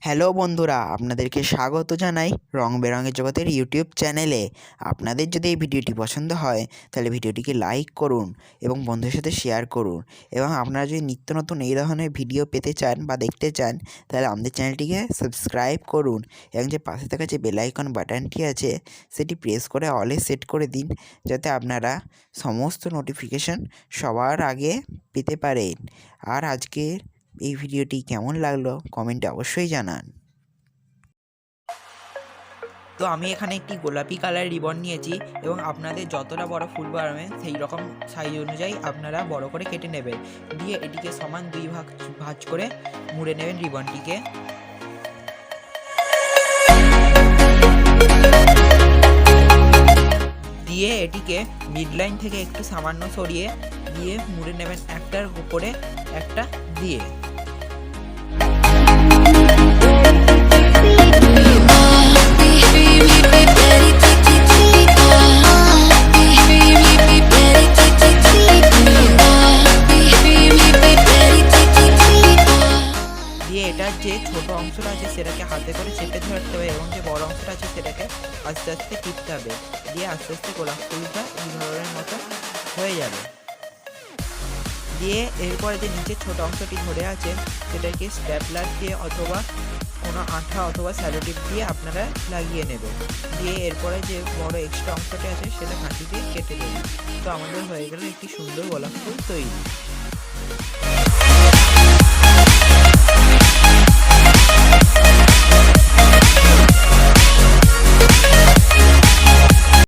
Hello বন্ধুরা, আপনাদেরকে স্বাগত জানাই রং বেরঙের জগতের ইউটিউব চ্যানেলে। আপনাদের যদি এই ভিডিওটি পছন্দ হয় তাহলে ভিডিওটিকে লাইক করুন এবং বন্ধুদের সাথে শেয়ার করুন। এবং আপনারা যদি নিত্য নতুন এই ধরনের ভিডিও পেতে চান বা দেখতে চান তাহলে আমাদের চ্যানেলটিকে সাবস্ক্রাইব করুন এবং যে পাশে থাকা যে বেল আইকন বাটনটি আছে সেটি প্রেস করে অলে সেট করে দিন, যাতে আপনারা সমস্ত নোটিফিকেশন সবার আগে পেতে পারেন। আর আজকের এই ভিডিওটি কেমন লাগলো কমেন্টে অবশ্যই জানান। তো আমি এখানে একটি গোলাপি কালার রিবন নিয়েছি এবং আপনাদের যতটা বড় ফুল বানাবেন সেই রকম সাইজ অনুযায়ী আপনারা বড় করে কেটে নেবেন। দিয়ে এটিকে সমান দুই ভাঁজ করে মুড়ে নেবেন রিবনটিকে। দিয়ে এটিকে মিড লাইন থেকে একটু সামান্য সরিয়ে দিয়ে মুড়ে নেবেন একটার উপরে একটা দিয়ে। এটার যে ছোট অংশটা আছে সেটাকে হাতে করে চেপে ধরতে হবে এবং যে বড় অংশটা আছে সেটাকে আস্তে আস্তে টিপতে হবে। দিয়ে আস্তে আস্তে গোলাপ ফুলটা এই ধরনের মতো হয়ে যাবে। দিয়ে এরপরে যে নিচের ছোট অংশটি ধরে আছে সেটাকে স্ট্যাপলার দিয়ে অথবা কোনো আঠা অথবা স্যালোটিপ দিয়ে আপনারা লাগিয়ে নেবেন। দিয়ে এরপরে যে বড় এক্সট্রা অংশটি আছে সেটা কাঁচি দিয়ে কেটে দেবেন। তো আমাদের হয়ে গেল একটি সুন্দর গোলাপ ফুল তৈরি।